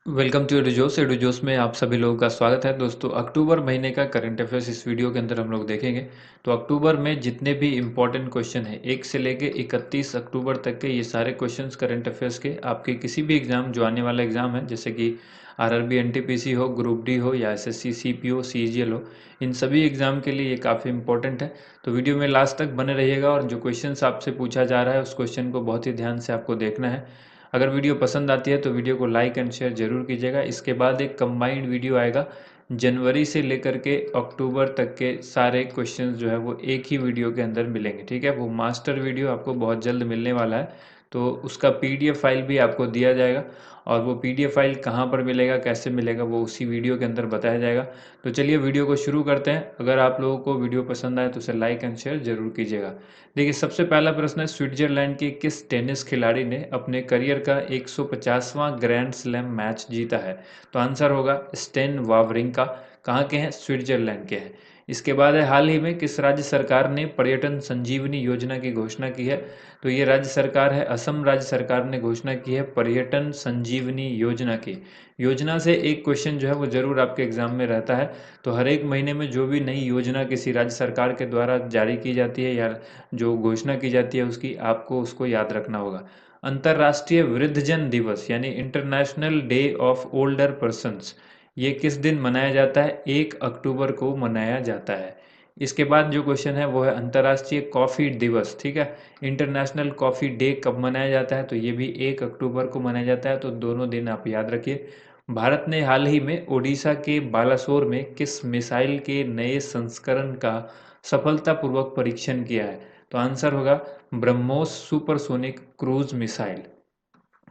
Welcome to एडुजोस। एडुजोस में आप सभी लोगों का स्वागत है। दोस्तों, अक्टूबर महीने का करंट अफेयर्स इस वीडियो के अंदर हम लोग देखेंगे। तो अक्टूबर में जितने भी इम्पोर्टेंट क्वेश्चन हैं 1 से लेके 31 अक्टूबर तक के, ये सारे क्वेश्चंस करंट अफेयर्स के आपके किसी भी एग्जाम जो आने वाला एग्जाम है, जैसे कि आरआरबी एनटीपीसी हो, ग्रुप डी हो या एसएससी सीपीओ सीजीएल हो, इन सभी एग्जाम के लिए ये काफ़ी इंपॉर्टेंट है। तो वीडियो में लास्ट तक बने रहिएगा और जो क्वेश्चंस आपसे पूछा जा रहा है उस क्वेश्चन को बहुत ही ध्यान से आपको देखना है। अगर वीडियो पसंद आती है तो वीडियो को लाइक एंड शेयर जरूर कीजिएगा। इसके बाद एक कंबाइंड वीडियो आएगा, जनवरी से लेकर के अक्टूबर तक के सारे क्वेश्चंस जो है वो एक ही वीडियो के अंदर मिलेंगे। ठीक है, वो मास्टर वीडियो आपको बहुत जल्द मिलने वाला है। तो उसका पीडीएफ फाइल भी आपको दिया जाएगा और वो पीडीएफ फाइल कहाँ पर मिलेगा, कैसे मिलेगा, वो उसी वीडियो के अंदर बताया जाएगा। तो चलिए वीडियो को शुरू करते हैं। अगर आप लोगों को वीडियो पसंद आए तो उसे लाइक एंड शेयर जरूर कीजिएगा। देखिए, सबसे पहला प्रश्न है, स्विट्जरलैंड के किस टेनिस खिलाड़ी ने अपने करियर का 150वां ग्रैंड स्लैम मैच जीता है? तो आंसर होगा स्टेन वावरिंका। कहाँ के हैं? स्विट्जरलैंड के हैं। इसके बाद है, हाल ही में किस राज्य सरकार ने पर्यटन संजीवनी योजना की घोषणा की है? तो ये राज्य सरकार है, असम राज्य सरकार ने घोषणा की है पर्यटन संजीवनी योजना की। योजना से एक क्वेश्चन जो है वो जरूर आपके एग्जाम में रहता है। तो हर एक महीने में जो भी नई योजना किसी राज्य सरकार के द्वारा जारी की जाती है या जो घोषणा की जाती है उसकी, आपको उसको याद रखना होगा। अंतर्राष्ट्रीय वृद्धजन दिवस यानी international day of older persons, ये किस दिन मनाया जाता है? 1 अक्टूबर को मनाया जाता है। इसके बाद जो क्वेश्चन है वो है अंतर्राष्ट्रीय कॉफ़ी दिवस। ठीक है, इंटरनेशनल कॉफ़ी डे कब मनाया जाता है? तो ये भी 1 अक्टूबर को मनाया जाता है। तो दोनों दिन आप याद रखिए। भारत ने हाल ही में ओडिशा के बालासोर में किस मिसाइल के नए संस्करण का सफलतापूर्वक परीक्षण किया है? तो आंसर होगा ब्रह्मोस सुपरसोनिक क्रूज मिसाइल।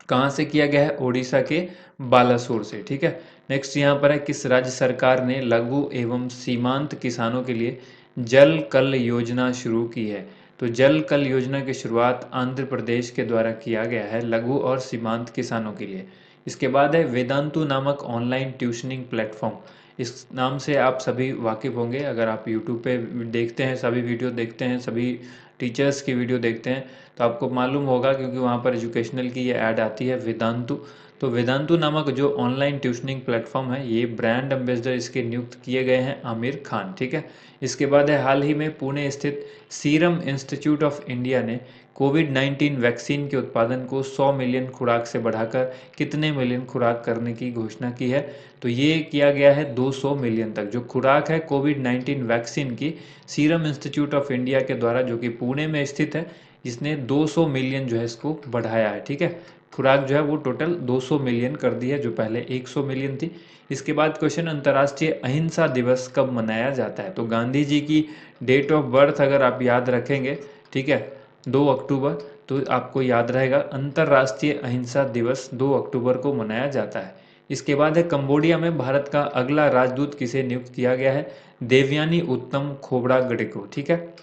कहाँ से किया गया है? ओडिशा के बालासोर से। ठीक है, नेक्स्ट यहाँ पर है, किस राज्य सरकार ने लघु एवं सीमांत किसानों के लिए जल कल योजना शुरू की है? तो जल कल योजना की शुरुआत आंध्र प्रदेश के द्वारा किया गया है लघु और सीमांत किसानों के लिए। इसके बाद है, वेदांतु नामक ऑनलाइन ट्यूशनिंग प्लेटफॉर्म, इस नाम से आप सभी वाकिफ़ होंगे। अगर आप यूट्यूब पे देखते हैं, सभी वीडियो देखते हैं, सभी टीचर्स की वीडियो देखते हैं, तो आपको मालूम होगा क्योंकि वहाँ पर एजुकेशनल की ये ऐड आती है, वेदांतु। तो वेदांतु नामक जो ऑनलाइन ट्यूशनिंग प्लेटफॉर्म है, ये ब्रांड एम्बेसडर इसके नियुक्त किए गए हैं आमिर खान। ठीक है, इसके बाद है, हाल ही में पुणे स्थित सीरम इंस्टीट्यूट ऑफ इंडिया ने कोविड-19 वैक्सीन के उत्पादन को 100 मिलियन खुराक से बढ़ाकर कितने मिलियन खुराक करने की घोषणा की है? तो ये किया गया है 200 मिलियन तक। जो खुराक है कोविड-19 वैक्सीन की, सीरम इंस्टीट्यूट ऑफ इंडिया के द्वारा, जो कि पुणे में स्थित है, जिसने 200 मिलियन जो है इसको बढ़ाया है। ठीक है, खुराक जो है वो टोटल 200 मिलियन कर दी है, जो पहले 100 मिलियन थी। इसके बाद क्वेश्चन, अंतर्राष्ट्रीय अहिंसा दिवस कब मनाया जाता है? तो गांधी जी की डेट ऑफ बर्थ अगर आप याद रखेंगे, ठीक है, 2 अक्टूबर, तो आपको याद रहेगा अंतर्राष्ट्रीय अहिंसा दिवस 2 अक्टूबर को मनाया जाता है। इसके बाद है, कंबोडिया में भारत का अगला राजदूत किसे नियुक्त किया गया है? देवयानी उत्तम खोबड़ागड़े को। ठीक है,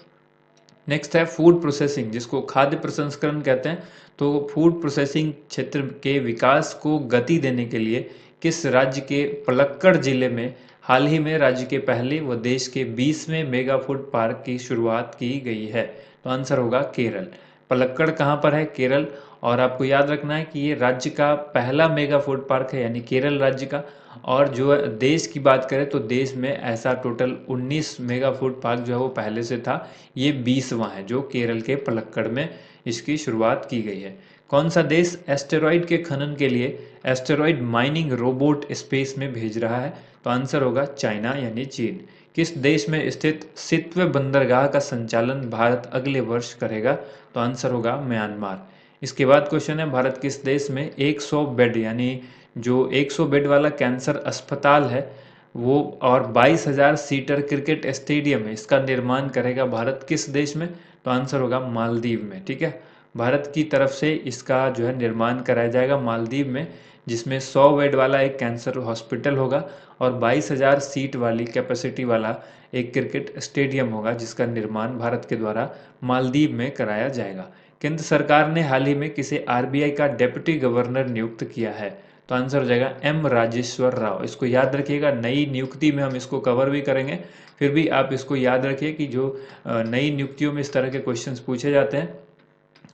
नेक्स्ट है फूड प्रोसेसिंग, जिसको खाद्य प्रसंस्करण कहते हैं। तो फूड प्रोसेसिंग क्षेत्र के विकास को गति देने के लिए किस राज्य के पलक्कड़ जिले में हाल ही में राज्य के पहले व देश के 20वें मेगा फूड पार्क की शुरुआत की गई है? तो आंसर होगा केरल। पलक्कड़ कहाँ पर है? केरल। और आपको याद रखना है कि ये राज्य का पहला मेगा फूड पार्क है, यानी केरल राज्य का। और जो देश की बात करें तो देश में ऐसा टोटल 19 मेगा फूड पार्क जो है वो पहले से था, ये 20वां है जो केरल के पलक्कड़ में इसकी शुरुआत की गई है। कौन सा देश एस्टेरॉयड के खनन के लिए एस्टेरॉयड माइनिंग रोबोट स्पेस में भेज रहा है? तो आंसर होगा चाइना यानी चीन। किस देश में स्थित सितवे बंदरगाह का संचालन भारत अगले वर्ष करेगा? तो आंसर होगा म्यांमार। इसके बाद क्वेश्चन है, भारत किस देश में 100 बेड यानी जो 100 बेड वाला कैंसर अस्पताल है वो और 22,000 सीटर क्रिकेट स्टेडियम है, इसका निर्माण करेगा भारत किस देश में? तो आंसर होगा मालदीव में। ठीक है, भारत की तरफ से इसका जो है निर्माण कराया जाएगा मालदीव में, जिसमें 100 बेड वाला एक कैंसर हॉस्पिटल होगा और 22,000 सीट वाली कैपेसिटी वाला एक क्रिकेट स्टेडियम होगा, जिसका निर्माण भारत के द्वारा मालदीव में कराया जाएगा। केंद्र सरकार ने हाल ही में किसे आरबीआई का डेप्यूटी गवर्नर नियुक्त किया है? तो आंसर हो जाएगा एम राजेश्वर राव। इसको याद रखिएगा, नई नियुक्ति में हम इसको कवर भी करेंगे, फिर भी आप इसको याद रखिए कि जो नई नियुक्तियों में इस तरह के क्वेश्चंस पूछे जाते हैं।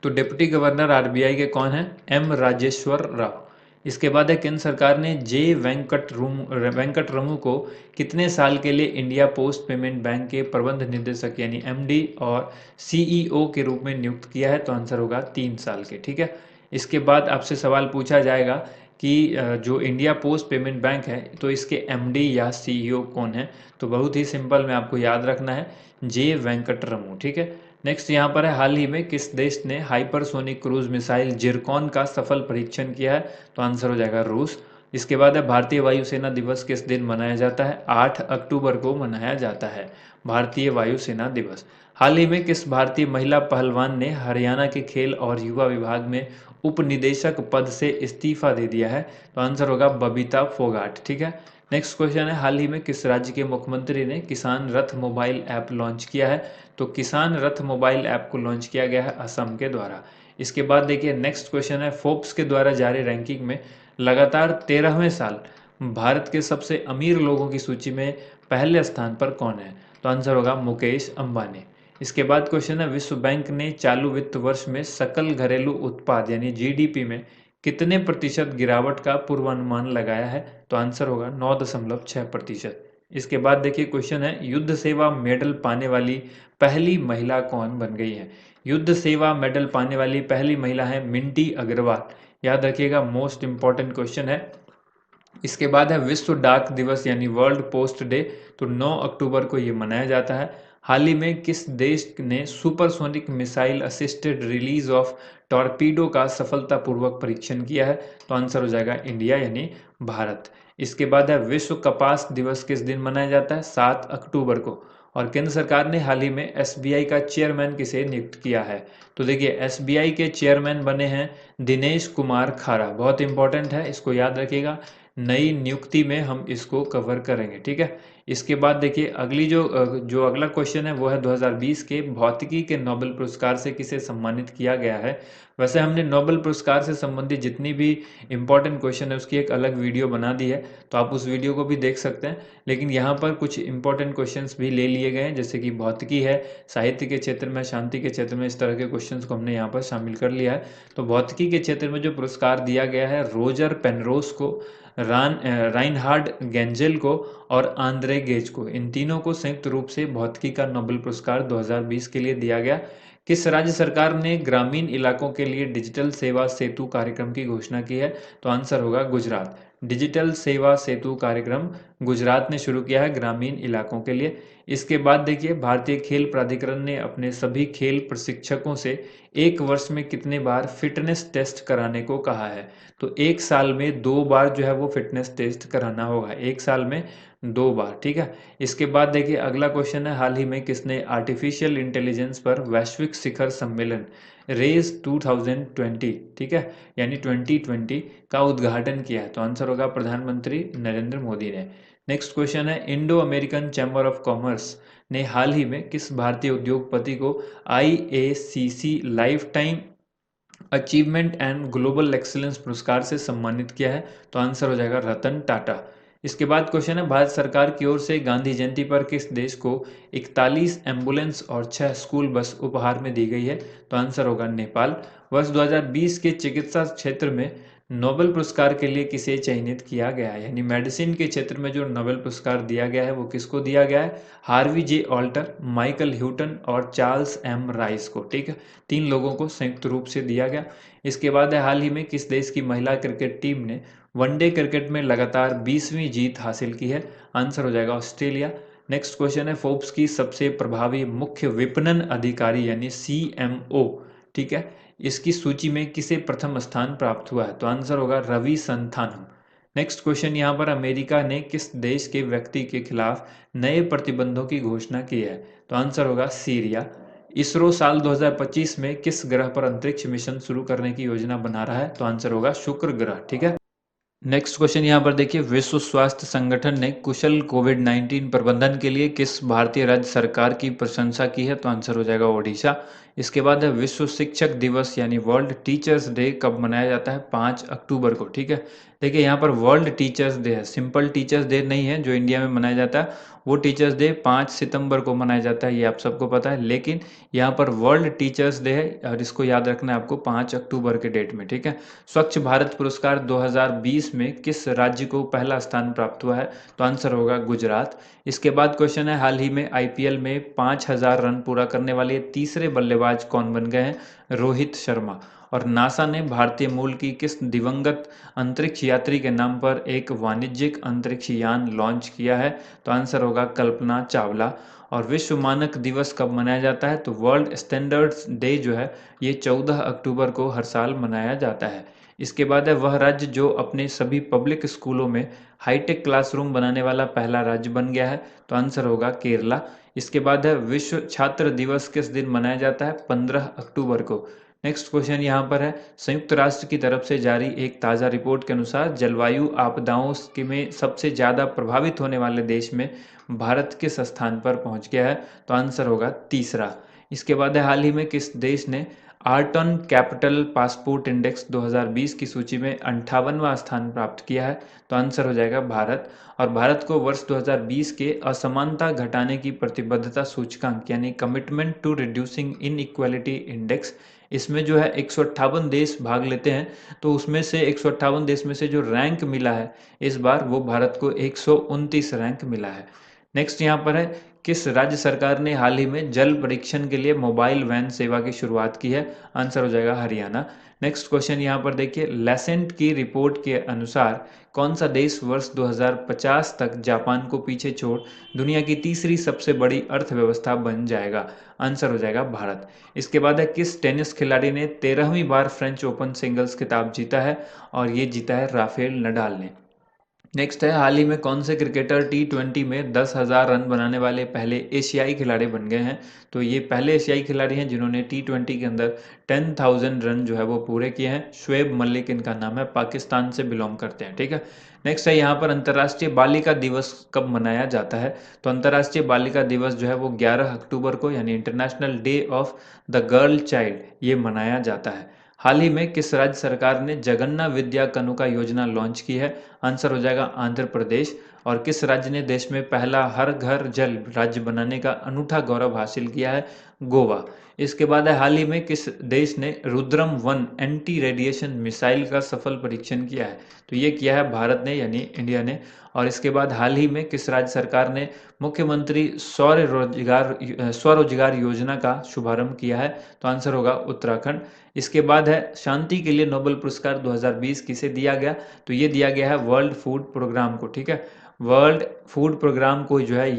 तो डिप्टी गवर्नर आरबीआई के कौन है? एम राजेश्वर राव। इसके बाद है केंद्र सरकार ने वेंकट रमू को कितने साल के लिए इंडिया पोस्ट पेमेंट बैंक के प्रबंध निदेशक यानी एमडी और सीईओ के रूप में नियुक्त किया है? तो आंसर होगा 3 साल के। ठीक है, इसके बाद आपसे सवाल पूछा जाएगा कि जो इंडिया पोस्ट पेमेंट बैंक है तो इसके एमडी या सीईओ कौन है? तो बहुत ही सिंपल में आपको याद रखना है, जे वेंकट रमू। ठीक है, नेक्स्ट यहाँ पर है, हाल ही में किस देश ने हाइपरसोनिक क्रूज मिसाइल जिरकॉन का सफल परीक्षण किया है? तो आंसर हो जाएगा रूस। इसके बाद है, भारतीय वायुसेना दिवस किस दिन मनाया जाता है? 8 अक्टूबर को मनाया जाता है भारतीय वायुसेना दिवस। हाल ही में किस भारतीय महिला पहलवान ने हरियाणा के खेल और युवा विभाग में उप निदेशक पद से इस्तीफा दे दिया है? तो आंसर होगा बबीता फोगाट। ठीक है, नेक्स्ट क्वेश्चन है, हाल ही में किस राज्य के मुख्यमंत्री ने किसान रथ मोबाइल ऐप लॉन्च किया है? तो किसान रथ मोबाइल ऐप को लॉन्च किया गया है असम के द्वारा। इसके बाद देखिए नेक्स्ट क्वेश्चन है, फोर्ब्स के द्वारा जारी रैंकिंग में लगातार 13वें साल भारत के सबसे अमीर लोगों की सूची में पहले स्थान पर कौन है? तो आंसर होगा मुकेश अंबानी। इसके बाद क्वेश्चन है, विश्व बैंक ने चालू वित्त वर्ष में सकल घरेलू उत्पाद यानी जीडीपी में कितने प्रतिशत गिरावट का पूर्वानुमान लगाया है? तो आंसर होगा 9.6%। इसके बाद देखिए क्वेश्चन है, युद्ध सेवा मेडल पाने वाली पहली महिला कौन बन गई है? युद्ध सेवा मेडल पाने वाली पहली महिला है मिंटी अग्रवाल। याद रखिएगा, मोस्ट इंपॉर्टेंट क्वेश्चन है। इसके बाद है विश्व डाक दिवस यानी वर्ल्ड पोस्ट डे, तो 9 अक्टूबर को ये मनाया जाता है। हाल ही में किस देश ने supersonic missile assisted release of torpedo का सफलतापूर्वक परीक्षण किया है? तो आंसर हो जाएगा इंडिया यानी भारत। इसके बाद है विश्व कपास दिवस किस दिन मनाया जाता है? 7 अक्टूबर को। और केंद्र सरकार ने हाल ही में एसबीआई का चेयरमैन किसे नियुक्त किया है? तो देखिए एसबीआई के चेयरमैन बने हैं दिनेश कुमार खारा। बहुत इंपॉर्टेंट है, इसको याद रखिएगा, नई नियुक्ति में हम इसको कवर करेंगे। ठीक है, इसके बाद देखिए अगली जो अगला क्वेश्चन है वो है 2020 के भौतिकी के नोबेल पुरस्कार से किसे सम्मानित किया गया है? वैसे हमने नोबेल पुरस्कार से संबंधित जितनी भी इंपॉर्टेंट क्वेश्चन है उसकी एक अलग वीडियो बना दी है, तो आप उस वीडियो को भी देख सकते हैं। लेकिन यहाँ पर कुछ इंपॉर्टेंट क्वेश्चंस भी ले लिए गए हैं, जैसे कि भौतिकी है, साहित्य के क्षेत्र में, शांति के क्षेत्र में, इस तरह के क्वेश्चंस को हमने यहाँ पर शामिल कर लिया है। तो भौतिकी के क्षेत्र में जो पुरस्कार दिया गया है रोजर पेनरोस को, राइनहार्ड गेंजेल को और आंद्रे गेज को, इन तीनों को संयुक्त रूप से भौतिकी का नोबेल पुरस्कार 2020 के लिए दिया गया। किस राज्य सरकार ने ग्रामीण इलाकों के लिए डिजिटल सेवा सेतु कार्यक्रम की घोषणा की है? तो आंसर होगा गुजरात। डिजिटल सेवा सेतु कार्यक्रम गुजरात ने शुरू किया है ग्रामीण इलाकों के लिए। इसके बाद देखिए भारतीय खेल प्राधिकरण ने अपने सभी खेल प्रशिक्षकों से एक वर्ष में कितने बार फिटनेस टेस्ट कराने को कहा है? तो एक साल में 2 बार जो है वो फिटनेस टेस्ट कराना होगा, एक साल में 2 बार। ठीक है, इसके बाद देखिए अगला क्वेश्चन है, हाल ही में किसने आर्टिफिशियल इंटेलिजेंस पर वैश्विक शिखर सम्मेलन रेज 2020, ठीक है, यानी 2020 का उद्घाटन किया है? तो आंसर होगा प्रधानमंत्री नरेंद्र मोदी ने। नेक्स्ट क्वेश्चन है, Indo American chamber of commerce ने हाल ही में किस भारतीय उद्योगपति को IACC life time achievement and global excellence पुरस्कार से सम्मानित किया है? तो आंसर हो जाएगा रतन टाटा। इसके बाद क्वेश्चन है, भारत सरकार की ओर से गांधी जयंती पर किस देश को 41 एम्बुलेंस और 6 स्कूल बस उपहार में दी गई है? तो आंसर होगा नेपाल। वर्ष 2020 के चिकित्सा क्षेत्र में नोबेल पुरस्कार के लिए किसे चयनित किया गया है? यानी मेडिसिन के क्षेत्र में जो नोबेल पुरस्कार दिया गया है वो किसको दिया गया है? हार्वी जे ऑल्टर, माइकल ह्यूटन और चार्ल्स एम राइस को। ठीक है, 3 लोगों को संयुक्त रूप से दिया गया। इसके बाद है, हाल ही में किस देश की महिला क्रिकेट टीम ने वनडे क्रिकेट में लगातार 20वीं जीत हासिल की है? आंसर हो जाएगा ऑस्ट्रेलिया। नेक्स्ट क्वेश्चन है, फोर्ब्स की सबसे प्रभावी मुख्य विपणन अधिकारी यानी CMO, ठीक है, इसकी सूची में किसे प्रथम स्थान प्राप्त हुआ है? तो आंसर होगा रवि संथानम। नेक्स्ट क्वेश्चन, यहाँ पर अमेरिका ने किस देश के व्यक्ति के खिलाफ नए प्रतिबंधों की घोषणा की है? तो आंसर होगा सीरिया। इसरो साल 2025 में किस ग्रह पर अंतरिक्ष मिशन शुरू करने की योजना बना रहा है? तो आंसर होगा शुक्र ग्रह। ठीक है, नेक्स्ट क्वेश्चन यहाँ पर देखिए, विश्व स्वास्थ्य संगठन ने कुशल कोविड-19 प्रबंधन के लिए किस भारतीय राज्य सरकार की प्रशंसा की है? तो आंसर हो जाएगा ओडिशा। इसके बाद है विश्व शिक्षक दिवस यानी वर्ल्ड टीचर्स डे कब मनाया जाता है? 5 अक्टूबर को। ठीक है, देखिए यहाँ पर वर्ल्ड टीचर्स डे है, सिंपल टीचर्स डे नहीं है जो इंडिया में मनाया जाता है। वो टीचर्स डे 5 सितंबर को मनाया जाता है, ये आप सबको पता है। लेकिन यहाँ पर वर्ल्ड टीचर्स डे है और इसको याद रखना है आपको 5 अक्टूबर के डेट में। ठीक है, स्वच्छ भारत पुरस्कार 2020 में किस राज्य को पहला स्थान प्राप्त हुआ है? तो आंसर होगा गुजरात। इसके बाद क्वेश्चन है, हाल ही में आईपीएल में 5000 रन पूरा करने वाले तीसरे बल्लेबाज कौन बन गए हैं? रोहित शर्मा। और नासा ने भारतीय मूल की किस दिवंगत अंतरिक्ष यात्री के नाम पर एक वाणिज्यिक अंतरिक्ष यान लॉन्च किया है? तो आंसर होगा कल्पना चावला। और विश्व मानक दिवस कब मनाया जाता है? तो वर्ल्ड स्टैंडर्ड्स डे जो है ये 14 अक्टूबर को हर साल मनाया जाता है। इसके बाद है वह राज्य जो अपने सभी पब्लिक स्कूलों में हाईटेक क्लासरूम बनाने वाला पहला राज्य बन गया है? तो आंसर होगा केरला। इसके बाद है विश्व छात्र दिवस किस दिन मनाया जाता है? 15 अक्टूबर को। नेक्स्ट क्वेश्चन यहाँ पर है, संयुक्त राष्ट्र की तरफ से जारी एक ताज़ा रिपोर्ट के अनुसार जलवायु आपदाओं में सबसे ज़्यादा प्रभावित होने वाले देश में भारत किस स्थान पर पहुँच गया है? तो आंसर होगा तीसरा। इसके बाद है हाल ही में किस देश ने आर्टन कैपिटल पासपोर्ट इंडेक्स 2020 की सूची में 58वां स्थान प्राप्त किया है? तो आंसर हो जाएगा भारत। और भारत को वर्ष 2020 के असमानता घटाने की प्रतिबद्धता सूचकांक यानी commitment to reducing inequality index, इसमें जो है 158 देश भाग लेते हैं। तो उसमें से 158 देश में से जो रैंक मिला है इस बार वो भारत को 129 रैंक मिला है। नेक्स्ट यहाँ पर है, किस राज्य सरकार ने हाल ही में जल परीक्षण के लिए मोबाइल वैन सेवा की शुरुआत की है? आंसर हो जाएगा हरियाणा। नेक्स्ट क्वेश्चन यहाँ पर देखिए, लेसेंट की रिपोर्ट के अनुसार कौन सा देश वर्ष 2050 तक जापान को पीछे छोड़ दुनिया की तीसरी सबसे बड़ी अर्थव्यवस्था बन जाएगा? आंसर हो जाएगा भारत। इसके बाद है, किस टेनिस खिलाड़ी ने 13वीं बार फ्रेंच ओपन सिंगल्स खिताब जीता है? और ये जीता है राफेल नडाल ने। नेक्स्ट है, हाल ही में कौन से क्रिकेटर टी20 में 10,000 रन बनाने वाले पहले एशियाई खिलाड़ी बन गए हैं? तो ये पहले एशियाई खिलाड़ी हैं जिन्होंने टी20 के अंदर 10,000 रन जो है वो पूरे किए हैं। शुएब मलिक इनका नाम है, पाकिस्तान से बिलोंग करते हैं। ठीक है, नेक्स्ट है यहाँ पर अंतर्राष्ट्रीय बालिका दिवस कब मनाया जाता है? तो अंतर्राष्ट्रीय बालिका दिवस जो है वो 11 अक्टूबर को यानी international day of the girl child ये मनाया जाता है। हाल ही में किस राज्य सरकार ने जगन्ना विद्या कनुका योजना लॉन्च की है? आंसर हो जाएगा आंध्र प्रदेश। और किस राज्य ने देश में पहला हर घर जल राज्य बनाने का अनूठा गौरव हासिल किया है? गोवा। इसके बाद है, हाल ही में किस देश ने रुद्रम 1 एंटी रेडिएशन मिसाइल का सफल परीक्षण किया है? तो ये किया है भारत ने यानी इंडिया ने। और इसके बाद हाल ही में किस राज्य सरकार ने मुख्यमंत्री स्वरोजगार योजना का शुभारंभ किया है? तो आंसर होगा उत्तराखंड। इसके बाद है, शांति के लिए नोबेल पुरस्कार 2020 किसे दिया गया? तो ये दिया गया है वर्ल्ड फूड प्रोग्राम को। ठीक है, वर्ल्ड फूड प्रोग्राम को जो है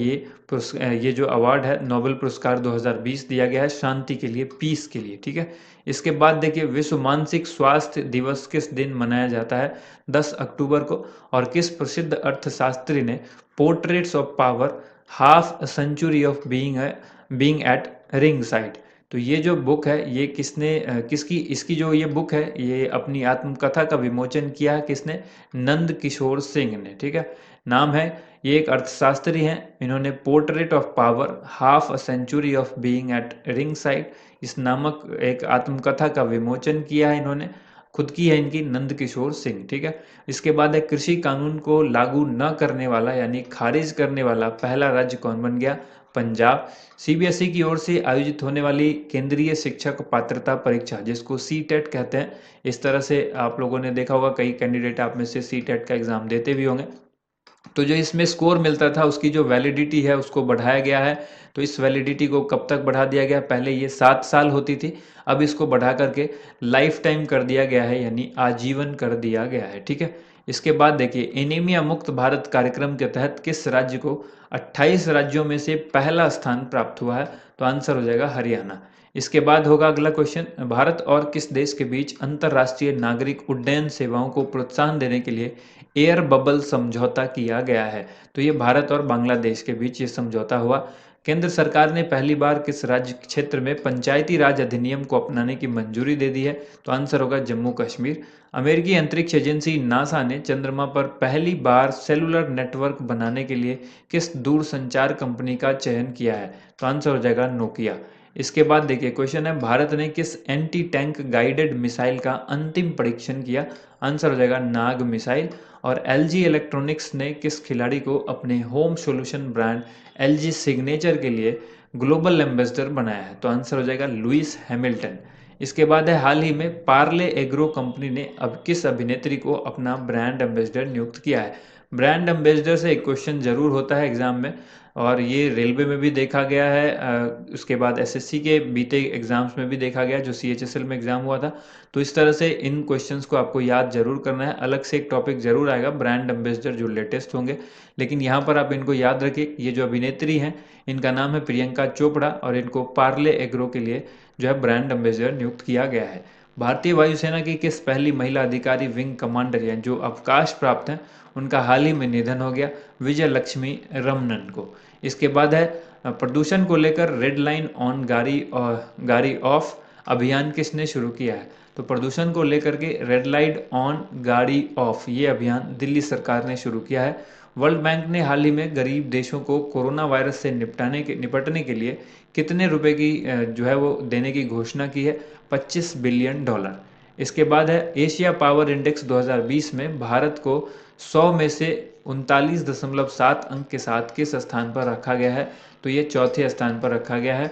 ये जो अवार्ड है नोबेल पुरस्कार 2020 दिया गया है शांति के लिए, पीस के लिए। ठीक है, इसके बाद देखिए विश्व मानसिक स्वास्थ्य दिवस किस दिन मनाया जाता है? 10 अक्टूबर को। और किस प्रसिद्ध अर्थशास्त्री ने portraits of power half century of being at ringside, तो ये जो बुक है ये किसकी इसकी जो ये बुक है ये अपनी आत्मकथा का विमोचन किया है किसने? नंद किशोर सिंह ने। ठीक है, नाम है, ये एक अर्थशास्त्री हैं, इन्होंने portrait of power half a century of being at ringside इस नामक एक आत्मकथा का विमोचन किया है इन्होंने, खुद की है इनकी, नंद किशोर सिंह। ठीक है, इसके बाद है, कृषि कानून को लागू न करने वाला यानी खारिज करने वाला पहला राज्य कौन बन गया? पंजाब। सीबीएसई की ओर से आयोजित होने वाली केंद्रीय शिक्षक पात्रता परीक्षा जिसको सीटेट कहते हैं, इस तरह से आप लोगों ने देखा होगा कई कैंडिडेट आप में से सीटेट का एग्जाम देते भी होंगे। तो जो इसमें स्कोर मिलता था उसकी जो वैलिडिटी है उसको बढ़ाया गया है। तो इस वैलिडिटी को कब तक बढ़ा दिया गया? पहले ये 7 साल होती थी, अब इसको बढ़ा करके लाइफ टाइम कर दिया गया है यानी आजीवन कर दिया गया है। ठीक है, इसके बाद देखिए एनीमिया मुक्त भारत कार्यक्रम के तहत किस राज्य को 28 राज्यों में से पहला स्थान प्राप्त हुआ है? तो आंसर हो जाएगा हरियाणा। इसके बाद होगा अगला क्वेश्चन, भारत और किस देश के बीच अंतर्राष्ट्रीय नागरिक उड्डयन सेवाओं को प्रोत्साहन देने के लिए एयर बबल समझौता किया गया है? तो ये भारत और बांग्लादेश के बीच ये समझौता हुआ। केंद्र सरकार ने पहली बार किस राज्य क्षेत्र में पंचायती राज अधिनियम को अपनाने की मंजूरी दे दी है? तो आंसर होगा जम्मू कश्मीर। अमेरिकी अंतरिक्ष एजेंसी नासा ने चंद्रमा पर पहली बार सेलुलर नेटवर्क बनाने के लिए किस दूरसंचार कंपनी का चयन किया है? तो आंसर हो जाएगा नोकिया। इसके बाद देखिए क्वेश्चन है, भारत ने किस एंटी टैंक गाइडेड मिसाइल का अंतिम परीक्षण किया? आंसर हो जाएगा नाग मिसाइल। और एलजी इलेक्ट्रॉनिक्स ने किस खिलाड़ी को अपने home solution brand LG signature के लिए ग्लोबल एम्बेसडर बनाया है? तो आंसर हो जाएगा लुइस हैमिल्टन। इसके बाद है, हाल ही में पार्ले एग्रो कंपनी ने अब किस अभिनेत्री को अपना ब्रांड एम्बेसडर नियुक्त किया है? ब्रांड एम्बेसडर से एक क्वेश्चन जरूर होता है एग्जाम में, और ये रेलवे में भी देखा गया है, उसके बाद एसएससी के बीते एग्जाम्स में भी देखा गया जो सीएचएसएल में एग्जाम हुआ था। तो इस तरह से इन क्वेश्चंस को आपको याद जरूर करना है। अलग से एक टॉपिक जरूर आएगा ब्रांड एम्बेसडर जो लेटेस्ट होंगे, लेकिन यहाँ पर आप इनको याद रखिए। ये जो अभिनेत्री हैं इनका नाम है प्रियंका चोपड़ा, और इनको पार्ले एग्रो के लिए जो है ब्रांड एम्बेसडर नियुक्त किया गया है। भारतीय वायुसेना की किस पहली महिला अधिकारी विंग कमांडर या जो अवकाश प्राप्त हैं उनका हाल ही में निधन हो गया? विजय लक्ष्मी रमनन को। इसके बाद है, प्रदूषण को लेकर रेड लाइन ऑन गाड़ी ऑफ अभियान किसने शुरू किया है? तो प्रदूषण को लेकर के रेड लाइट ऑन गाड़ी ऑफ ये अभियान दिल्ली सरकार ने शुरू किया है। वर्ल्ड बैंक ने हाल ही में गरीब देशों को कोरोना वायरस से निपटने के लिए कितने रुपए की जो है वो देने की घोषणा की है? 25 बिलियन डॉलर। इसके बाद है, एशिया पावर इंडेक्स 2020 में भारत को 100 में से 39.7 अंक के साथ किस स्थान पर रखा गया है? तो ये चौथे स्थान पर रखा गया है।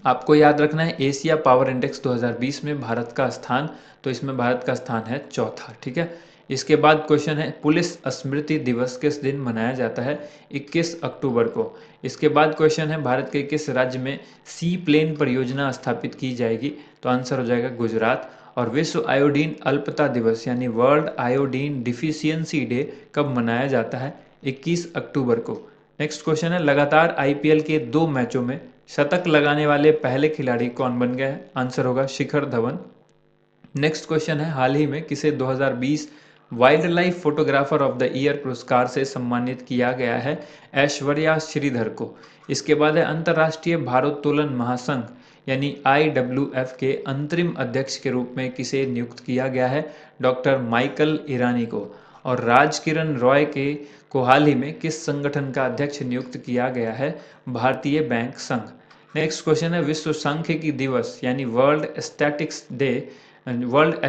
आपको याद रखना है एशिया पावर इंडेक्स 2020 में भारत का स्थान, तो इसमें भारत का स्थान है चौथा। ठीक है। इसके बाद क्वेश्चन है, पुलिस स्मृति दिवस किस दिन मनाया जाता है? 21 अक्टूबर को। इसके बाद क्वेश्चन है, भारत के किस राज्य में सी प्लेन परियोजना स्थापित की जाएगी? तो आंसर हो जाएगा गुजरात। और विश्व आयोडीन अल्पता दिवस यानी वर्ल्ड आयोडीन डिफिशियंसी डे कब मनाया जाता है? 21 अक्टूबर को। नेक्स्ट क्वेश्चन है, लगातार आईपीएल के 2 मैचों में शतक लगाने वाले पहले खिलाड़ी कौन बन गए हैं? आंसर होगा शिखर धवन। नेक्स्ट क्वेश्चन है, हाल ही में किसे 2020 wild life photographer of the year पुरस्कार से सम्मानित किया गया है? ऐश्वर्या श्रीधर को। इसके बाद है, अंतर्राष्ट्रीय भारोत्तोलन महासंघ यानी IWF के अंतरिम अध्यक्ष के रूप में किसे नियुक्त किया गया है? डॉक्टर माइकल ईरानी को। और राज किरण रॉय के को हाल ही में किस संगठन का अध्यक्ष नियुक्त किया गया है? भारतीय बैंक संघ। नेक्स्ट क्वेश्चन है, विश्व सांख्यिकी दिवस यानी वर्ल्ड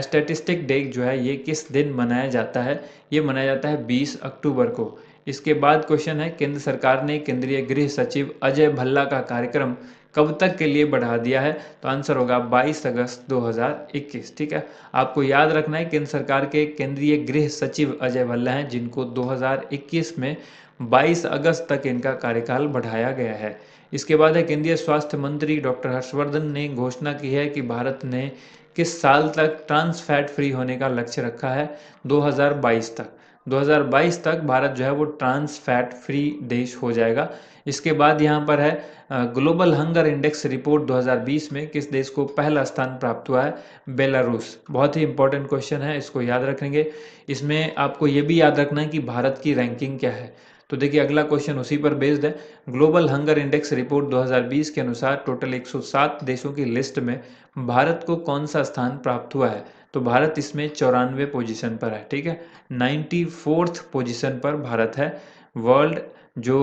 स्टैटिस्टिक डे जो है ये किस दिन मनाया जाता है? ये मनाया जाता है 20 अक्टूबर को। इसके बाद क्वेश्चन है, केंद्र सरकार ने केंद्रीय गृह सचिव अजय भल्ला का कार्यक्रम कब तक के लिए बढ़ा दिया है? तो आंसर होगा 22 अगस्त 2021। ठीक है। आपको याद रखना है केंद्र सरकार के केंद्रीय गृह सचिव अजय भल्ला हैं, जिनको 2021 में 22 अगस्त तक इनका कार्यकाल बढ़ाया गया है। इसके बाद है, केंद्रीय स्वास्थ्य मंत्री डॉक्टर हर्षवर्धन ने घोषणा की है कि भारत ने किस साल तक ट्रांस फैट फ्री होने का लक्ष्य रखा है? 2022 तक। 2022 तक भारत जो है वो ट्रांस फैट फ्री देश हो जाएगा। इसके बाद यहाँ पर है, ग्लोबल हंगर इंडेक्स रिपोर्ट 2020 में किस देश को पहला स्थान प्राप्त हुआ है? बेलारूस। बहुत ही इंपॉर्टेंट क्वेश्चन है, इसको याद रखेंगे। इसमें आपको ये भी याद रखना है कि भारत की रैंकिंग क्या है। तो देखिए अगला क्वेश्चन उसी पर बेस्ड है। ग्लोबल हंगर इंडेक्स रिपोर्ट 2020 के अनुसार टोटल 107 देशों की लिस्ट में भारत को कौन सा स्थान प्राप्त हुआ है? तो भारत इसमें 94 पोजीशन पर है। ठीक है। 94th पोजीशन पर भारत है वर्ल्ड जो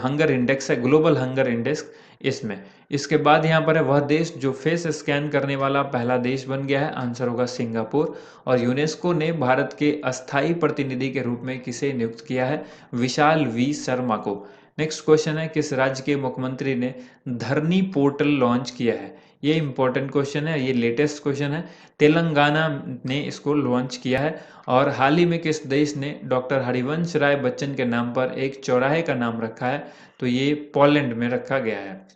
हंगर इंडेक्स है, ग्लोबल हंगर इंडेक्स इसमें। इसके बाद यहाँ पर है, वह देश जो फेस स्कैन करने वाला पहला देश बन गया है? आंसर होगा सिंगापुर। और यूनेस्को ने भारत के अस्थायी प्रतिनिधि के रूप में किसे नियुक्त किया है? विशाल वी शर्मा को। नेक्स्ट क्वेश्चन है, किस राज्य के मुख्यमंत्री ने धरनी पोर्टल लॉन्च किया है? ये इंपॉर्टेंट क्वेश्चन है, ये लेटेस्ट क्वेश्चन है। तेलंगाना ने इसको लॉन्च किया है। और हाल ही में किस देश ने डॉक्टर हरिवंश राय बच्चन के नाम पर एक चौराहे का नाम रखा है? तो ये पोलैंड में रखा गया है।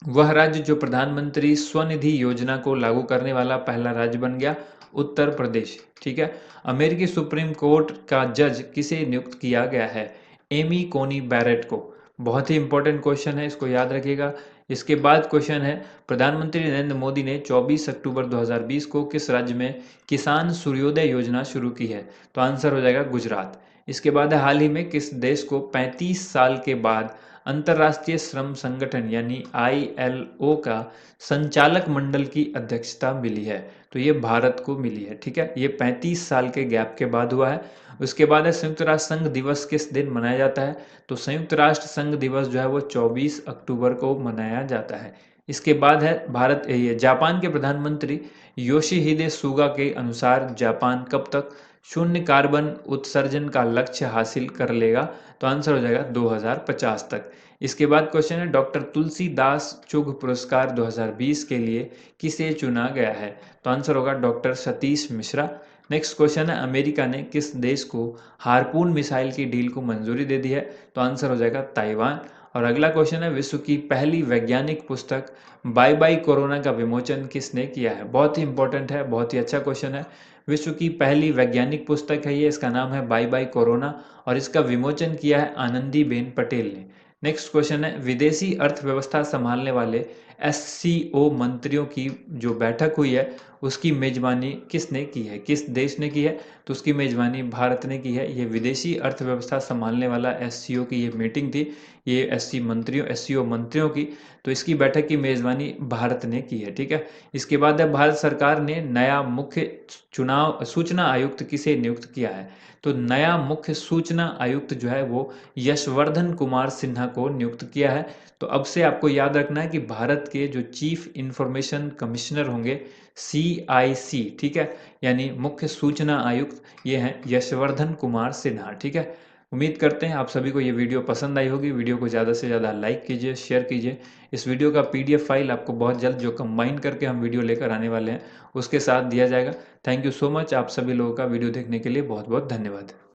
वह राज्य जो प्रधानमंत्री स्वनिधि योजना को लागू करने वाला पहला राज्य बन गया? उत्तर प्रदेश। ठीक है। अमेरिकी सुप्रीम कोर्ट का जज किसे नियुक्त किया गया है? एमी कोनी बैरेट को। बहुत ही इंपॉर्टेंट क्वेश्चन है, इसको याद रखिएगा। इसके बाद क्वेश्चन है, प्रधानमंत्री नरेंद्र मोदी ने 24 अक्टूबर 2020 को किस राज्य में किसान सूर्योदय योजना शुरू की है? तो आंसर हो जाएगा गुजरात। इसके बाद है, हाल ही में किस देश को 35 साल के बाद अंतर्राष्ट्रीय श्रम संगठन यानी ILO का संचालक मंडल की अध्यक्षता मिली है? तो ये भारत को मिली है। ठीक है। ये 35 साल के गैप के बाद हुआ है। उसके बाद है, संयुक्त राष्ट्र संघ दिवस किस दिन मनाया जाता है? तो संयुक्त राष्ट्र संघ दिवस जो है वो 24 अक्टूबर को मनाया जाता है। इसके बाद है भारत ये जापान के प्रधानमंत्री योशिहिदे सुगा के अनुसार जापान कब तक शून्य कार्बन उत्सर्जन का लक्ष्य हासिल कर लेगा? तो आंसर हो जाएगा 2050 तक। इसके बाद क्वेश्चन है डॉक्टर तुलसीदास चुघ पुरस्कार 2020 के लिए किसे चुना गया है? तो आंसर होगा doctor Satish Mishra. Next question है अमेरिका ने किस देश को हारपून मिसाइल की डील को मंजूरी दे दी है? तो आंसर हो जाएगा ताइवान। और अगला क्वेश्चन है विश्व की पहली वैज्ञानिक पुस्तक बाय बाय कोरोना का विमोचन किसने किया है? बहुत ही इंपॉर्टेंट है, बहुत ही अच्छा क्वेश्चन है। विश्व की पहली वैज्ञानिक पुस्तक है ये, इसका नाम है बाय बाय कोरोना और इसका विमोचन किया है आनंदीबेन पटेल ने। नेक्स्ट क्वेश्चन है विदेशी अर्थव्यवस्था संभालने वाले एससीओ मंत्रियों की जो बैठक हुई है उसकी मेजबानी किसने की है, किस देश ने की है? तो उसकी मेजबानी भारत ने की है। ये विदेशी अर्थव्यवस्था संभालने वाला एससीओ की ये मीटिंग थी, ये एससीओ मंत्रियों की, तो इसकी बैठक की मेजबानी भारत ने की है। ठीक है, इसके बाद है भारत सरकार ने नया मुख्य चुनाव सूचना आयुक्त किसे नियुक्त किया है? तो नया मुख्य सूचना आयुक्त जो है वो यशवर्धन कुमार सिन्हा को नियुक्त किया है। तो अब से आपको याद रखना है कि भारत के जो चीफ इंफॉर्मेशन कमिश्नर होंगे CIC, ठीक है, यानी मुख्य सूचना आयुक्त, ये हैं यशवर्धन कुमार सिन्हा। ठीक है, उम्मीद करते हैं आप सभी को ये वीडियो पसंद आई होगी। वीडियो को ज़्यादा से ज़्यादा लाइक कीजिए, शेयर कीजिए। इस वीडियो का PDF फाइल आपको बहुत जल्द जो कंबाइन करके हम वीडियो लेकर आने वाले हैं उसके साथ दिया जाएगा। थैंक यू सो मच, आप सभी लोगों का वीडियो देखने के लिए बहुत बहुत धन्यवाद।